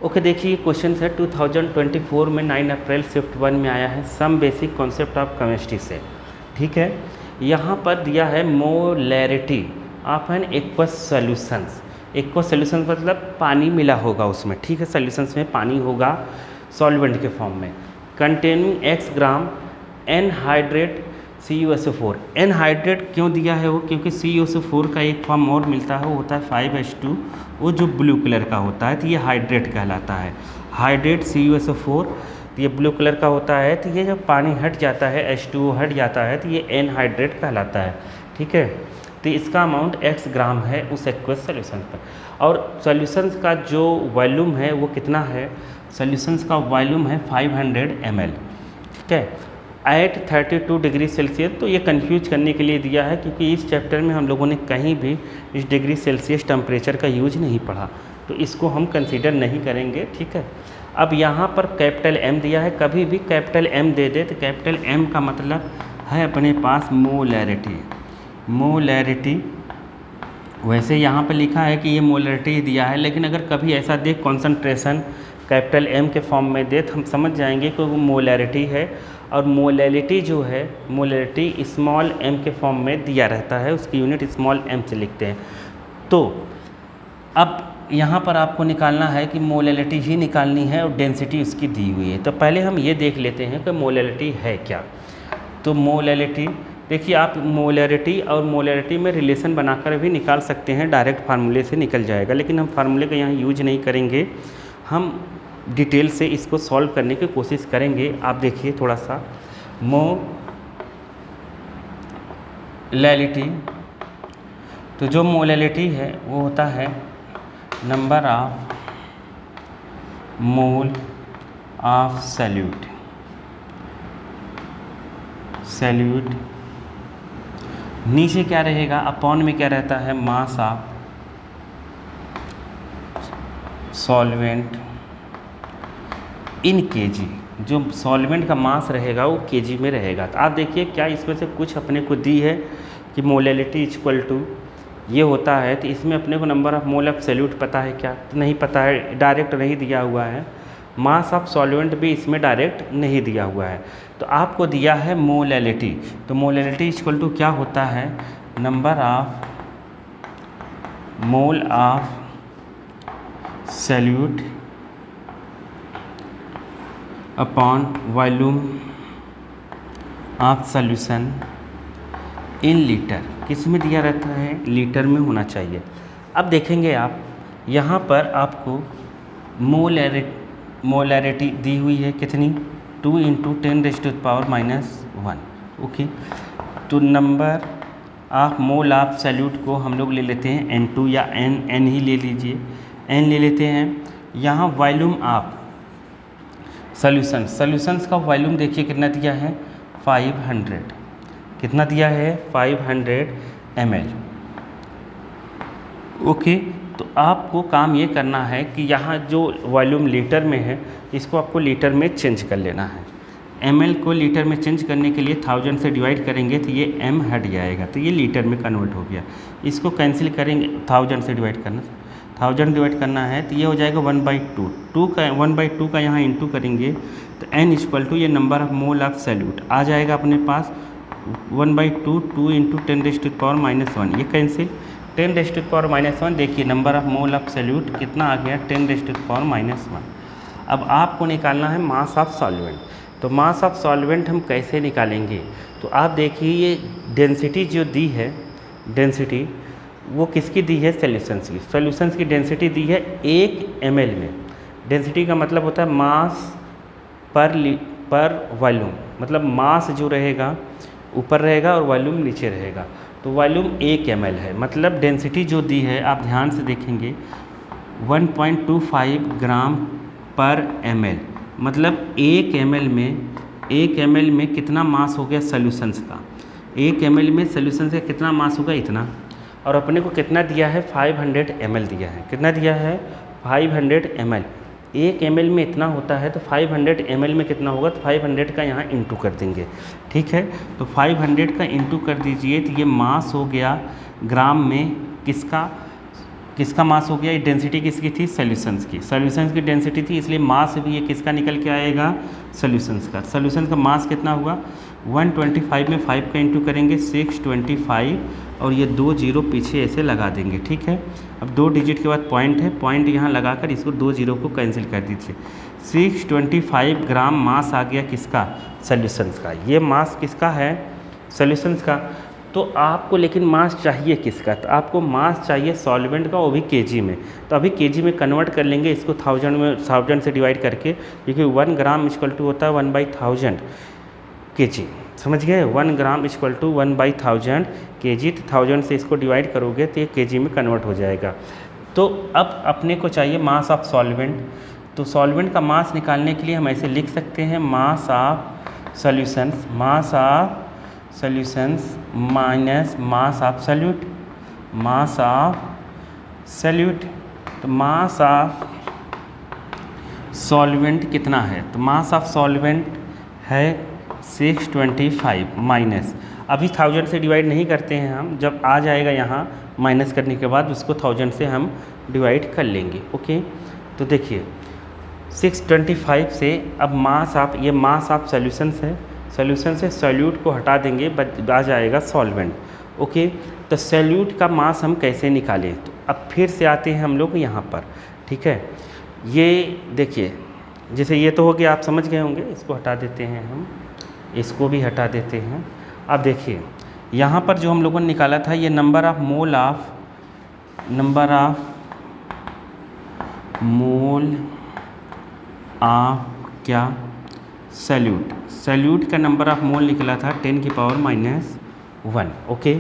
Okay देखिए question है 2024 में 9 अप्रैल शिफ्ट 1 में आया है some basic concept of chemistry से। ठीक है, यहाँ पर दिया है molarity of an aqueous solutions. Aqueous solutions मतलब पानी मिला होगा उसमें। ठीक है, सॉल्यूशंस में पानी होगा सॉल्वेंट के फॉर्म में, कंटेनिंग x ग्राम एनहाइड्रेट CuSO4। एनहाइड्रेट क्यों दिया है वो, क्योंकि CuSO4 का एक फॉर्म और मिलता है, वो होता है 5H2, वो जो ब्लू कलर का होता है, तो ये हाइड्रेट कहलाता है। हाइड्रेट CuSO4 तो ये ब्लू कलर का होता है, तो ये जब पानी हट जाता है H2O हट जाता है तो ये एनहाइड्रेट कहलाता है। ठीक है, तो इसका अमाउंट x ग्राम है उस एक्वस सॉल्यूशन पर। और सॉल्यूशंस का जो वॉल्यूम है वो कितना है, सॉल्यूशंस का वॉल्यूम है 500 ml। ठीक है, एट 32 डिग्री सेल्सियस। तो ये कंफ्यूज करने के लिए दिया है, क्योंकि इस चैप्टर में हम लोगों ने कहीं भी इस डिग्री सेल्सियस टेम्परेचर का यूज नहीं पढ़ा, तो इसको हम कंसीडर नहीं करेंगे। ठीक है, अब यहाँ पर कैपिटल M दिया है, कभी भी कैपिटल M दे दे तो कैपिटल M का मतलब है अपने पास मोलैरिटी। मोलैरिटी वैसे यहाँ पर लिखा है कि ये मोलैरिटी दिया है, लेकिन अगर कभी ऐसा दे कॉन्सेंट्रेशन कैपिटल M के फॉर्म में दे तो हम समझ जाएंगे कि वो मोलैरिटी है। और मोलैलिटी जो है, मोलैलिटी स्मॉल m के फॉर्म में दिया रहता है, उसकी यूनिट स्मॉल m से लिखते हैं। तो अब यहाँ पर आपको निकालना है कि मोलैलिटी ही निकालनी है और डेंसिटी उसकी दी हुई है। तो पहले हम ये देख लेते हैं कि मोलैलिटी है क्या। तो मोलैलिटी देखिए, आप मोलैरिटी और मोलैरिटी में रिलेशन बनाकर भी निकाल सकते हैं, डायरेक्ट फार्मूले से निकल जाएगा, लेकिन हम फार्मूले का यहाँ यूज नहीं करेंगे, हम डिटेल से इसको सॉल्व करने की कोशिश करेंगे। आप देखिए थोड़ा सा, मोलैलिटी, तो जो मोलैलिटी है वो होता है number of mole of solute. Solute नीचे क्या रहेगा, अपॉन में क्या रहता है, mass of solvent in KG. जो सॉल्वेंट का मास रहेगा वो केजी में रहेगा। तो आप देखिए क्या इसमें से कुछ अपने को दी है कि मोलैलिटी इक्वल टू ये होता है, तो इसमें अपने को number of mole of solute पता है क्या, तो नहीं पता है, डायरेक्ट नहीं दिया हुआ है। मास ऑफ सॉल्वेंट भी इसमें डायरेक्ट नहीं दिया हुआ है। तो आपको दिया है मोलैलिटी, तो मोलैलिटी इक्वल टू क्या होता है, number of mole of solute upon volume of solution in litre. किस में दिया रहता है, लीटर में होना चाहिए। अब देखेंगे आप यहाँ पर आपको मोलैरिटी दी हुई है कितनी, 2 × 10⁻⁻⁻1। ओके, तो number of mole of solute को हम लोग ले लेते हैं N2 या N ही ले लीजिए, N ले लेते हैं। यहाँ वॉल्यूम ऑफ सॉल्यूशंस का वॉल्यूम देखिए कितना दिया है, 500। कितना दिया है, 500 ml। ओके, तो आपको काम ये करना है कि यहाँ जो वॉल्यूम लीटर में है इसको आपको लीटर में चेंज कर लेना है। ml को लीटर में चेंज करने के लिए 1000 से डिवाइड करेंगे तो ये m हट जाएगा, तो ये लीटर में कन्वर्ट हो गया। इसको कैंसिल करेंगे, 1000 से डिवाइड करना, 1000 डिवाइड करना है तो ये हो जाएगा 1/2। 1/2 का यहाँ इंटू करेंगे तो n इक्वल टू ये number of mole of solute आ जाएगा अपने पास 1/2, 2 × 10⁻⁻1। ये कैंसिल, 10⁻⁻1 देखिए number of mole of solute कितना आ गया, 10⁻⁻1। अब आपको निकालना है मास ऑफ सॉल्वेंट। तो मास ऑफ सॉल्वेंट हम कैसे निकालेंगे, तो आप देखिए ये डेंसिटी जो दी है, डेंसिटी वो किसकी दी है, सॉल्यूशंस की। सॉल्यूशंस की डेंसिटी दी है 1 ml में। डेंसिटी का मतलब होता है मास पर वॉल्यूम, मतलब मास जो रहेगा ऊपर रहेगा और वॉल्यूम नीचे रहेगा। तो वॉल्यूम 1 ml है, मतलब डेंसिटी जो दी है आप ध्यान से देखेंगे 1.25 ग्राम पर ml, मतलब 1 ml में कितना मास हो गया सॉल्यूशंस का, 1 ml में सॉल्यूशंस का कितना मास होगा, इतना। और अपने को कितना दिया है, 500 ml दिया है। कितना दिया है, 500 ml। 1 ml में इतना होता है तो 500 ml में कितना होगा, तो 500 का यहाँ इंटू कर देंगे। ठीक है, तो 500 का इंटू कर दीजिए तो ये मास हो गया ग्राम में किसका, किसका मास हो गया, ये डेंसिटी किसकी थी, सॉल्यूशंस की, सॉल्यूशंस की डेंसिटी थी, इसलिए मास भी ये किसका निकल के आएगा, सॉल्यूशंस का। सॉल्यूशंस का मास कितना हुआ, 125 में 5 का इंटू करेंगे 625 और ये 2 जीरो पीछे ऐसे लगा देंगे, ठीक है। अब 2 डिजिट के बाद पॉइंट है, पॉइंट यहाँ लगाकर इसको 2 जीरो को कैंसिल कर दीजिए। 625 ग्राम मास आ गया किसका, सॉल्यूशंस का। ये मास किसका है, सॉल्यूशंस का। तो आपको लेकिन मास चाहिए किसका, तो आपको मास चाहिए सॉल्वेंट का, वो भी केजी में। तो अभी केजी में कन्वर्ट कर लेंगे इसको 1000 से डिवाइड करके, क्योंकि 1 ग्राम इक्वल टू होता है 1/1000 केजी, समझ गए। 1 ग्राम इक्वल टू 1/1000 केजी, तो 1000 से इसको डिवाइड करोगे तो ये केजी में कन्वर्ट हो जाएगा। तो अब अपने को चाहिए मास ऑफ सॉल्वेंट। तो सॉल्वेंट का मास निकालने के लिए हम ऐसे लिख सकते हैं, mass of solutions, mass of solutions minus mass of solute, mass of solute. तो मास ऑफ सॉल्वेंट कितना है, तो मास ऑफ सॉल्वेंट है 625 माइनस, अभी 1000 से डिवाइड नहीं करते हैं हम, जब आ जाएगा यहाँ माइनस करने के बाद उसको 1000 से हम डिवाइड कर लेंगे, ओके। तो देखिए 625 से अब मास ऑफ, ये मास ऑफ सॉल्यूशंस है, सॉल्यूशन से सॉल्यूट को हटा देंगे, आ जाएगा सॉल्वेंट, ओके। तो सॉल्यूट का मास हम कैसे निकालें, तो अब फिर से आते हैं हम लोग यहाँ पर, ठीक है। ये देखिए, जैसे ये तो हो गया, आप समझ गए होंगे, इसको हटा देते हैं हम, इसको भी हटा देते हैं। अब देखिए यहाँ पर जो हम लोगों ने निकाला था, ये नंबर ऑफ मोल ऑफ क्या, सॉल्यूट का नंबर ऑफ मोल निकला था 10⁻⁻1, ओके।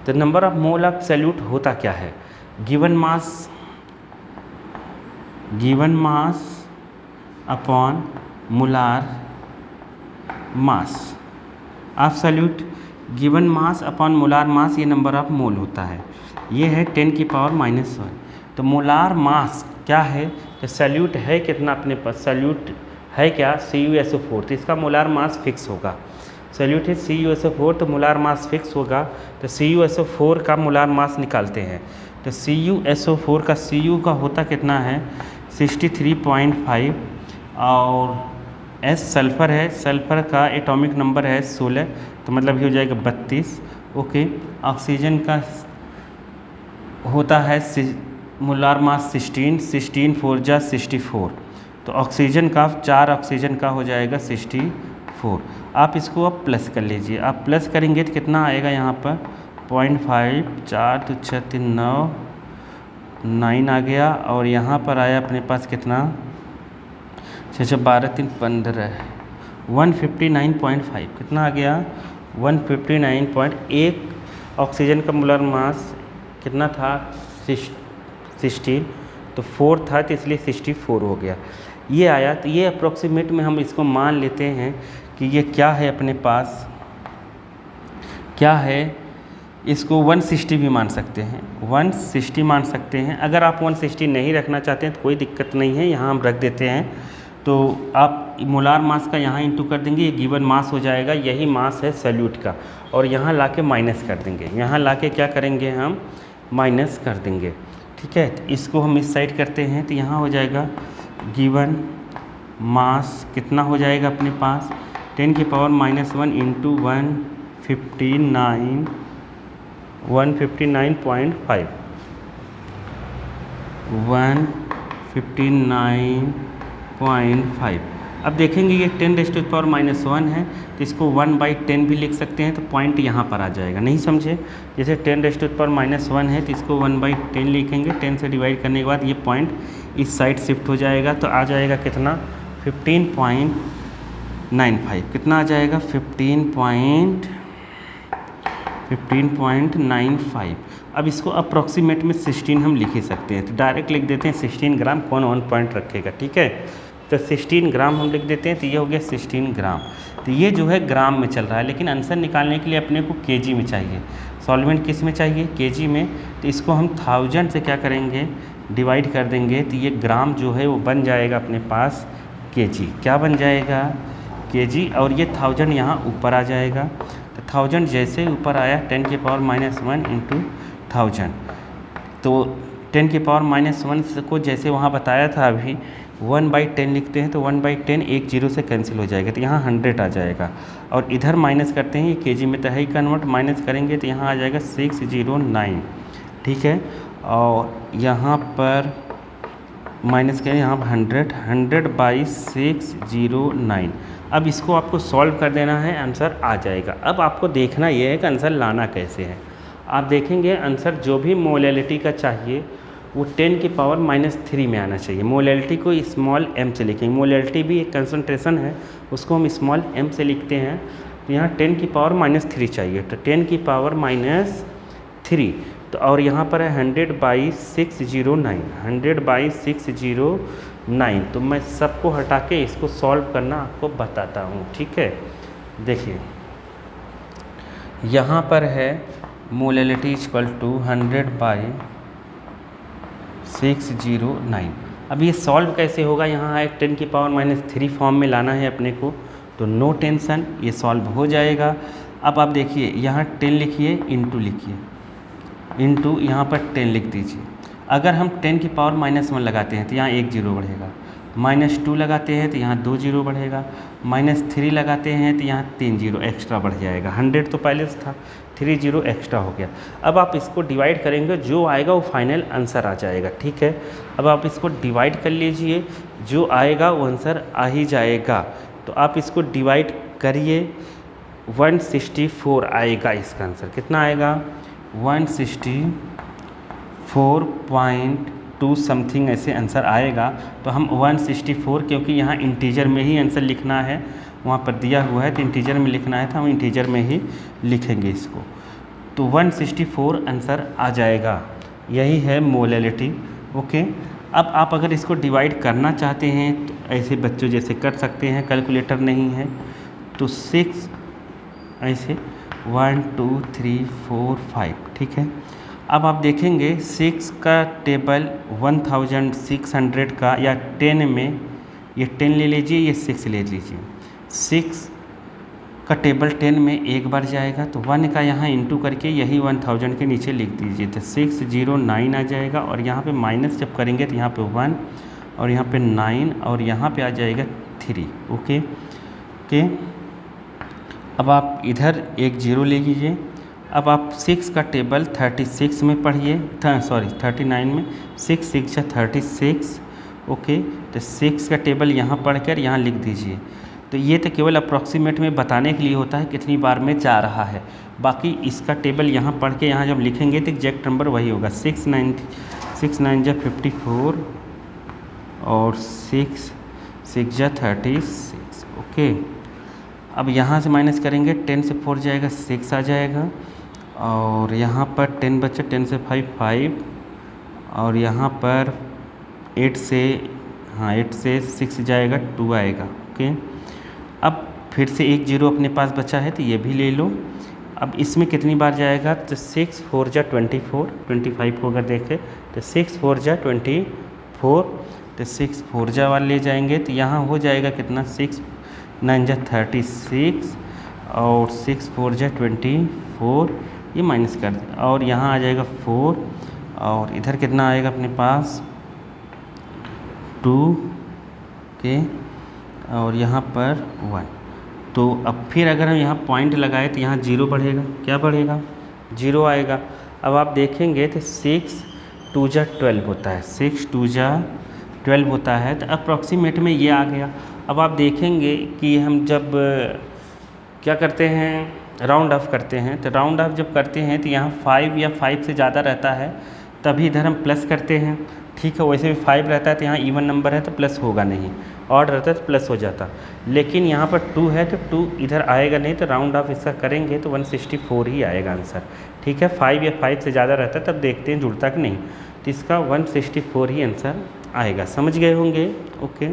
तो number of mole of solute होता क्या है, given mass upon molar mass of solute, given mass upon molar mass, ये नंबर ऑफ मोल होता है, ये है 10⁻⁻1। तो मोलार मास क्या है, तो सॉल्यूट है कितना अपने पास, सॉल्यूट है क्या, CuSO4, तो इसका मोलार मास फिक्स होगा। सॉल्यूट है CuSO4, तो मोलार मास फिक्स होगा। तो CuSO4 का मोलार मास निकालते हैं, तो CuSO4 का Cu का होता कितना है 63.5, और S सल्फ़र है, सल्फ़र का एटॉमिक नंबर है 16, तो मतलब ये हो जाएगा 32, ओके। ऑक्सीजन का होता है मोलार मास 16 4 जा 64, तो ऑक्सीजन का 4 ऑक्सीजन का हो जाएगा 64। आप इसको अब प्लस कर लीजिए, आप प्लस करेंगे तो कितना आएगा यहाँ पर 0.5, 4 तो 6 3 9 आ गया, और यहाँ पर आया अपने पास कितना 6 12 3 15, 159.5, कितना आ गया 159.1। ऑक्सीजन का मोलर मास कितना था 16, तो 4 था, तो इसलिए 64 हो गया, ये आया। तो ये अप्रोक्सीमेट में हम इसको मान लेते हैं कि ये क्या है अपने पास, क्या है, इसको 160 भी मान सकते हैं, 160 मान सकते हैं। अगर आप 160 नहीं रखना चाहते हैं तो कोई दिक्कत नहीं है, यहाँ हम रख देते हैं। तो आप मोलार मास का यहाँ इंटू कर देंगे, ये गिवन मास हो जाएगा, यही मास है सॉल्यूट का, और यहाँ लाके माइनस कर देंगे, यहाँ लाके क्या करेंगे हम माइनस कर देंगे, ठीक है। तो इसको हम इस साइड करते हैं, तो यहाँ हो जाएगा गिवन मास कितना हो जाएगा अपने पास 10⁻⁻1 इंटू 159.5, 159.5। अब देखेंगे ये 10⁻⁻1 है, तो इसको 1/10 भी लिख सकते हैं, तो पॉइंट यहाँ पर आ जाएगा, नहीं समझे। जैसे 10⁻⁻1 है तो इसको 1/10 लिखेंगे, 10 से डिवाइड करने के बाद ये पॉइंट इस साइड शिफ्ट हो जाएगा, तो आ जाएगा कितना 15.95, कितना आ जाएगा 15.95। अब इसको अप्रॉक्सीमेट में 16 हम लिख ही सकते हैं, तो डायरेक्ट लिख देते हैं 16 ग्राम, कौन 1 पॉइंट रखेगा, ठीक है। तो 16 ग्राम हम लिख देते हैं, तो ये हो गया 16 ग्राम। तो ये जो है ग्राम में चल रहा है, लेकिन आंसर निकालने के लिए अपने को केजी में चाहिए, सॉल्वेंट किस में चाहिए, केजी में। तो इसको हम 1000 से क्या करेंगे डिवाइड कर देंगे, तो ये ग्राम जो है वो बन जाएगा अपने पास केजी, क्या बन जाएगा केजी, और ये 1000 यहाँ ऊपर आ जाएगा। तो 1000 जैसे ऊपर आया 10⁻⁻1 इंटू 1000, तो 10 की पावर -1 को जैसे वहाँ बताया था अभी 1/10 लिखते हैं तो 1/10 एक जीरो से कैंसिल हो जाएगा तो यहाँ 100 आ जाएगा। और इधर माइनस करते हैं, ये केजी में तो है ही कन्वर्ट, माइनस करेंगे तो यहाँ आ जाएगा 609। ठीक है, और यहाँ पर माइनस करें, यहाँ पर 100/609। अब इसको आपको सॉल्व कर देना है, आंसर आ जाएगा। अब आपको देखना ये है कि आंसर लाना कैसे है। आप देखेंगे आंसर जो भी मोलैलिटी का चाहिए वो 10 की पावर -3 में आना चाहिए। मोलैलिटी को स्मॉल m से लिखेंगे, मोलैलिटी भी एक कंसंट्रेशन है, उसको हम स्मॉल m से लिखते हैं। तो यहाँ 10 की पावर -3 चाहिए, तो 10 की पावर -3, तो और यहाँ पर है 100/609, 100/609। तो मैं सबको हटा के इसको सॉल्व करना आपको बताता हूँ। ठीक है, देखिए यहाँ पर है मोलैलिटी इक्वल टू 100/609। अब ये सॉल्व कैसे होगा, यहाँ है 10 की पावर -3 फॉर्म में लाना है अपने को, तो नो टेंशन, ये सॉल्व हो जाएगा। अब आप देखिए यहाँ 10 लिखिए, इंटू लिखिए, इंटू यहाँ पर 10 लिख दीजिए। अगर हम 10 की पावर -1 लगाते हैं तो यहाँ 1 जीरो बढ़ेगा, -2 लगाते हैं तो यहाँ 2 जीरो बढ़ेगा, -3 लगाते हैं तो यहाँ 3 जीरो एक्स्ट्रा बढ़ जाएगा। 100 तो पहले से था, 3 जीरो एक्स्ट्रा हो गया। अब आप इसको डिवाइड करेंगे, जो आएगा वो फाइनल आंसर आ जाएगा। ठीक है, अब आप इसको डिवाइड कर लीजिए, जो आएगा वो आंसर आ ही जाएगा। तो आप इसको डिवाइड करिए, 164 आएगा इसका आंसर। कितना आएगा, 164.2 समथिंग ऐसे आंसर आएगा। तो हम 164, क्योंकि यहाँ इंटीजर में ही आंसर लिखना है, वहाँ पर दिया हुआ है तो इंटीजर में लिखना है, तो हम इंटीजर में ही लिखेंगे इसको। तो 164 आंसर आ जाएगा, यही है मोलैलिटी। ओके, अब आप अगर इसको डिवाइड करना चाहते हैं तो ऐसे बच्चों जैसे कर सकते हैं, कैलकुलेटर नहीं है तो 6 ऐसे 1 2 3 4 5। ठीक है, अब आप देखेंगे 6 का टेबल 1600 का, या 10 में ये 10 ले लीजिए, ये 6 ले लीजिए। 6 का टेबल 10 में एक बार जाएगा, तो 1 का यहाँ इंटू करके यही 1000 के नीचे लिख दीजिए, तो 609 आ जाएगा। और यहाँ पे माइनस जब करेंगे तो यहाँ पे 1 और यहाँ पे 9 और यहाँ पे आ जाएगा 3। ओके ओके, अब आप इधर एक जीरो ले लीजिए। अब आप 6 का टेबल 36 में पढ़िए, 39 में, 6 6 36। ओके, तो 6 का टेबल यहाँ पढ़कर यहाँ लिख दीजिए। तो ये तो केवल अप्रॉक्सीमेट में बताने के लिए होता है कितनी बार में जा रहा है, बाकी इसका टेबल यहाँ पढ़ के यहाँ जब लिखेंगे तो एग्जैक्ट नंबर वही होगा। 6 9 जा 54 और 6 6 जा 36। ओके, अब यहाँ से माइनस करेंगे, 10 से 4 जाएगा 6 आ जाएगा, और यहाँ पर 10 बचा, 10 से 5 और यहाँ पर 8 से 6 जाएगा 2 आएगा। ओके, अब फिर से एक जीरो अपने पास बचा है तो ये भी ले लो। अब इसमें कितनी बार जाएगा, तो 6 4 जा 24, 25 को अगर देखें तो 6 4 जा 24, तो 6 4 जा वाले ले जाएंगे तो यहाँ हो जाएगा कितना, 6 9 जा 36 और 6 4 जा 24, ये माइनस कर दें, और यहाँ आ जाएगा 4 और इधर कितना आएगा अपने पास 2 के, और यहाँ पर 1। तो अब फिर अगर हम यहाँ पॉइंट लगाए तो यहाँ जीरो बढ़ेगा, क्या बढ़ेगा, जीरो आएगा। अब आप देखेंगे तो 6 2 जा 12 होता है, 6 2 जा 12 होता है, तो अप्रॉक्सीमेट में ये आ गया। अब आप देखेंगे कि हम जब क्या करते हैं, राउंड ऑफ करते हैं, तो राउंड ऑफ जब करते हैं तो यहाँ 5 या 5 से ज़्यादा रहता है तभी इधर हम प्लस करते हैं। ठीक है, वैसे भी 5 रहता है तो यहाँ इवन नंबर है तो प्लस होगा नहीं, ऑड रहता है तो प्लस हो जाता, लेकिन यहाँ पर 2 है तो 2 इधर आएगा नहीं, तो राउंड ऑफ इसका करेंगे तो 164 ही आएगा आंसर। ठीक है, 5 या 5 से ज़्यादा रहता है तब देखते हैं जुड़ता कि नहीं, तो इसका 164 ही आंसर आएगा। समझ गए होंगे। ओके।